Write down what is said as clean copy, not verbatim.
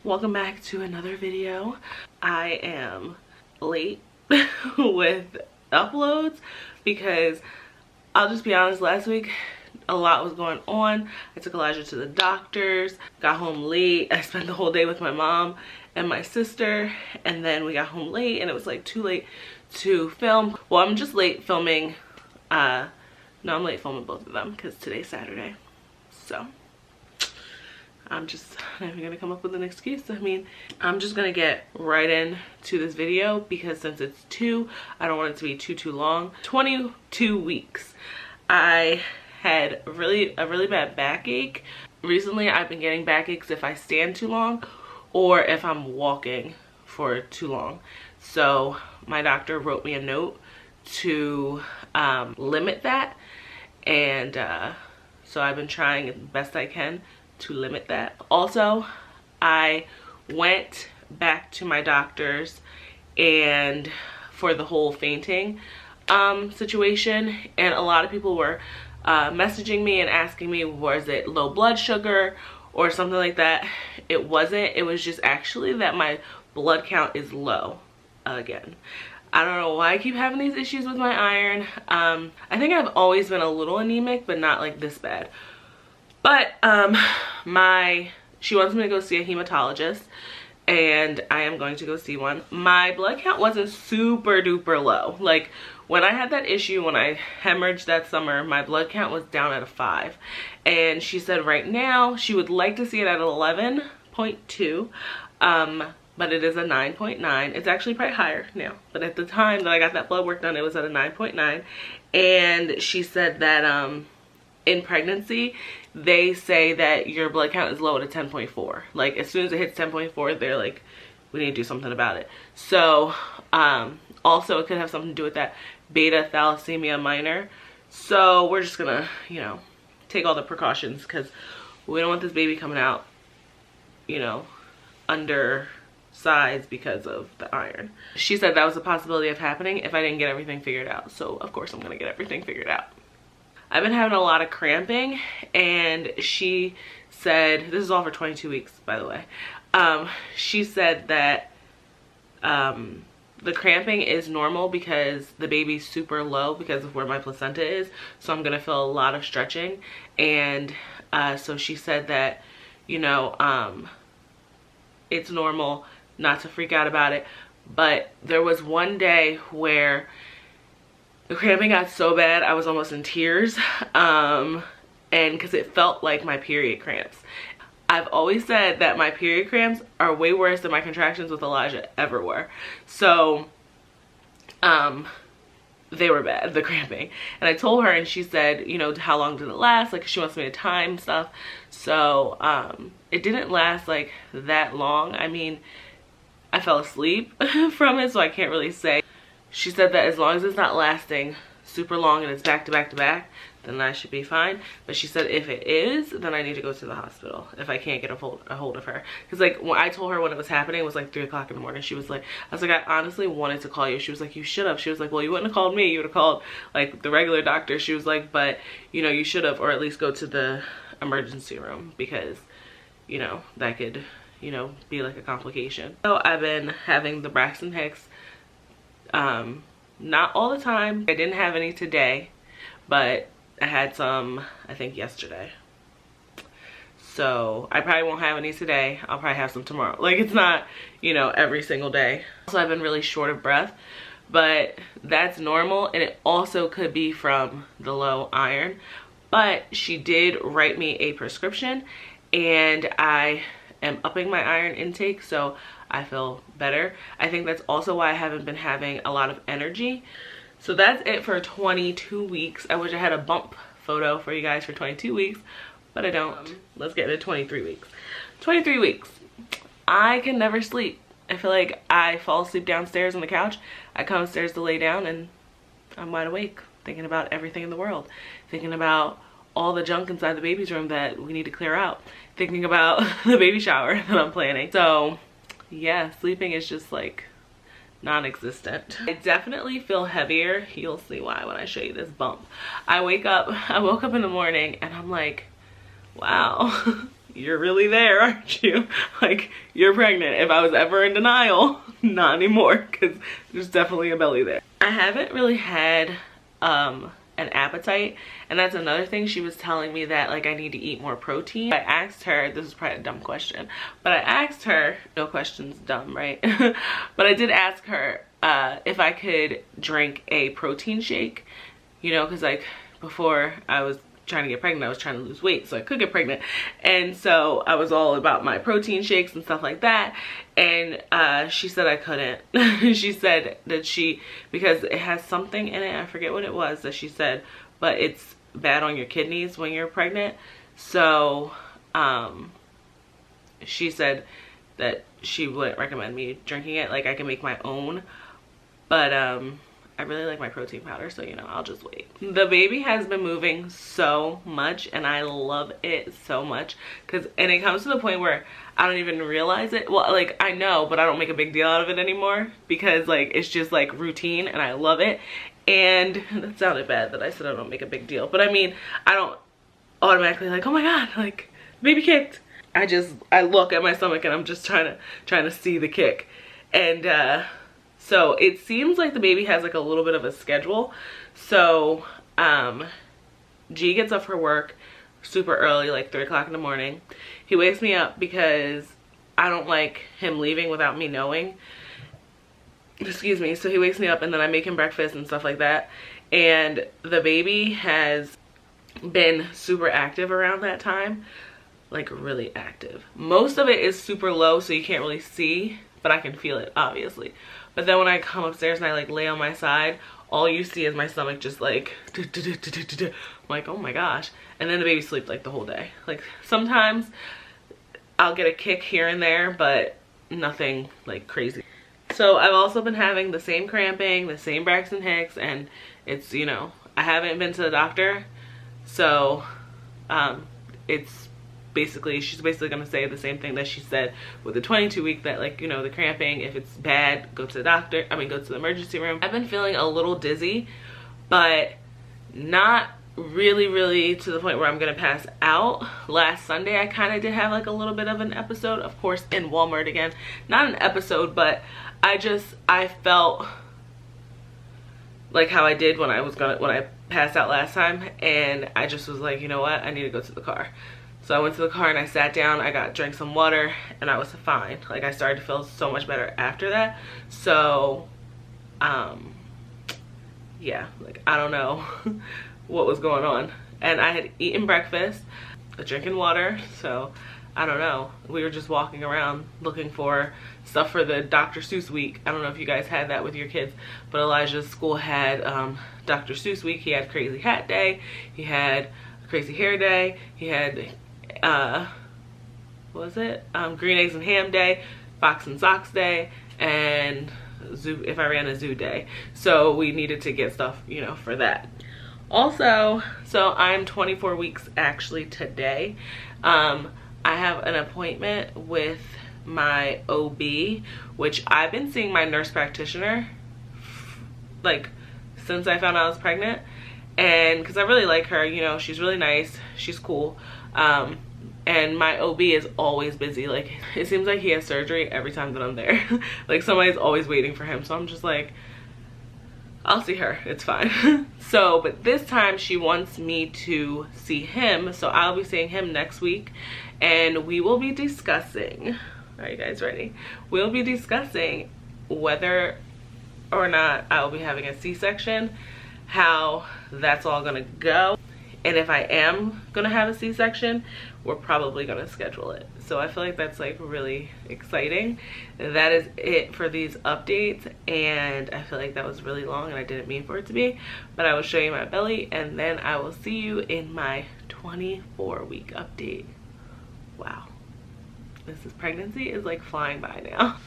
welcome back to another video. I am late with uploads because I'll just be honest, last week a lot was going on. I took Elijah to the doctors, got home late. I spent the whole day with my mom and my sister, and then we got home late and it was like too late to film. Well, I'm just late filming, no, I'm late filming both of them because today's Saturday. So I'm just not even gonna come up with an excuse. I mean, I'm just gonna get right into this video because since it's I don't want it to be too long. 22 weeks. I had a really bad backache. Recently, I've been getting backaches if I stand too long or if I'm walking for too long. So my doctor wrote me a note to limit that, and so I've been trying as best I can to limit that. Also, I went back to my doctor's and for the whole fainting situation, and a lot of people were messaging me and asking me, was it low blood sugar or something like that? It wasn't. It was just actually that my blood count is low again. I don't know why I keep having these issues with my iron. I think I've always been a little anemic, but not like this bad. But she wants me to go see a hematologist, and I am going to go see one. My blood count wasn't super duper low. Like when I had that issue, when I hemorrhaged that summer, my blood count was down at a 5. And she said right now she would like to see it at 11.2. But it is a 9.9. It's actually probably higher now. But at the time that I got that blood work done, it was at a 9.9. And she said that in pregnancy, they say that your blood count is low at a 10.4. Like as soon as it hits 10.4, they're like, we need to do something about it. So also it could have something to do with that beta thalassemia minor. So we're just gonna, you know, take all the precautions because we don't want this baby coming out, you know, undersized because of the iron. She said that was a possibility of happening if I didn't get everything figured out. So of course I'm gonna get everything figured out. I've been having a lot of cramping, and she said, this is all for 22 weeks, by the way. She said that the cramping is normal because the baby's super low because of where my placenta is. So I'm gonna feel a lot of stretching. And so she said that, you know, it's normal not to freak out about it. But there was one day where the cramping got so bad I was almost in tears, and because it felt like my period cramps. I've always said that my period cramps are way worse than my contractions with Elijah ever were. So they were bad, the cramping. And I told her, and she said, you know, how long did it last? Like she wants me to time stuff. So it didn't last like that long. I mean, I fell asleep from it, so I can't really say. She said that as long as it's not lasting super long and it's back to back to back, then I should be fine. But she said if it is, then I need to go to the hospital if I can't get a hold of her. Because like when I told her when it was happening, it was like 3 o'clock in the morning. She was like, I was like, I honestly wanted to call you. She was like, you should have. She was like, well, you wouldn't have called me. You would have called like the regular doctor. She was like, but you know, you should have, or at least go to the emergency room because, you know, that could, you know, be like a complication. So I've been having the Braxton Hicks. Not all the time. I didn't have any today, but I had some, I think yesterday. So I probably won't have any today. I'll probably have some tomorrow. Like it's not, you know, every single day. Also, I've been really short of breath, but that's normal. And it also could be from the low iron, but she did write me a prescription and I am upping my iron intake. So I feel better. I think that's also why I haven't been having a lot of energy. So that's it for 22 weeks. I wish I had a bump photo for you guys for 22 weeks, but I don't. Let's get into 23 weeks. 23 weeks. I can never sleep. I feel like I fall asleep downstairs on the couch. I come upstairs to lay down and I'm wide awake, thinking about everything in the world. Thinking about all the junk inside the baby's room that we need to clear out. Thinking about the baby shower that I'm planning. So yeah, sleeping is just like non-existent. I definitely feel heavier. You'll see why when I show you this bump. I woke up in the morning and I'm like, wow, you're really there, aren't you? Like, you're pregnant. If I was ever in denial, not anymore, because there's definitely a belly there. I haven't really had an appetite, and that's another thing. She was telling me that like I need to eat more protein. I asked her, this is probably a dumb question, but I asked her, no question's dumb, right? But I did ask her if I could drink a protein shake, you know, because like before I was trying to get pregnant, I was trying to lose weight so I could get pregnant, and so I was all about my protein shakes and stuff like that. And she said I couldn't. She said that because it has something in it, I forget what it was that she said, but it's bad on your kidneys when you're pregnant. So she said that she wouldn't recommend me drinking it. Like I can make my own, but I really like my protein powder, so you know, I'll just wait. The baby has been moving so much and I love it so much, and it comes to the point where I don't even realize it. Well, like I know, but I don't make a big deal out of it anymore because like it's just like routine and I love it. And that sounded bad that I said I don't make a big deal, but I mean, I don't automatically like, oh my god, like baby kicked. I look at my stomach and I'm just trying to see the kick. And so it seems like the baby has like a little bit of a schedule. So G gets up for work super early, like 3 o'clock in the morning. He wakes me up because I don't like him leaving without me knowing. Excuse me. So he wakes me up and then I make him breakfast and stuff like that. And the baby has been super active around that time, like really active. Most of it is super low so you can't really see, but I can feel it obviously. But then when I come upstairs and I like lay on my side, all you see is my stomach just like I'm like, oh my gosh. And then the baby sleeps like the whole day. Like sometimes I'll get a kick here and there, but nothing like crazy. So I've also been having the same cramping, the same Braxton Hicks, and it's, you know, I haven't been to the doctor. So it's basically, she's basically gonna say the same thing that she said with the 22-week, that like, you know, the cramping, if it's bad, go to the doctor, go to the emergency room. I've been feeling a little dizzy, but not really to the point where I'm gonna pass out. Last Sunday I kind of did have like a little bit of an episode, of course in Walmart again, not an episode, but I felt like how I did when I passed out last time, and I just was like, you know what, I need to go to the car. So I went to the car and I sat down, drank some water, and I was fine. Like I started to feel so much better after that. So yeah, like I don't know what was going on. And I had eaten breakfast, drinking water, so I don't know. We were just walking around looking for stuff for the Dr. Seuss week. I don't know if you guys had that with your kids, but Elijah's school had Dr. Seuss week. He had Crazy Hat Day, he had Crazy Hair Day, he had what was it? Green Eggs and Ham Day, Fox and Socks Day, and Zoo, if I ran a zoo day. So we needed to get stuff, you know, for that. Also, so I'm 24 weeks actually today. I have an appointment with my OB, which I've been seeing my nurse practitioner like since I found out I was pregnant, and because I really like her, you know, she's really nice, she's cool. And my OB is always busy. Like it seems like he has surgery every time that I'm there. Like somebody's always waiting for him, so I'm just like, I'll see her, it's fine. So, but this time she wants me to see him, so I'll be seeing him next week, and we will be discussing, are you guys ready? We'll be discussing whether or not I will be having a C-section, how that's all gonna go, and if I am gonna have a C-section, we're probably gonna schedule it. So I feel like that's like really exciting. That is it for these updates, and I feel like that was really long and I didn't mean for it to be, but I will show you my belly and then I will see you in my 24-week update. Wow, this pregnancy is like flying by now.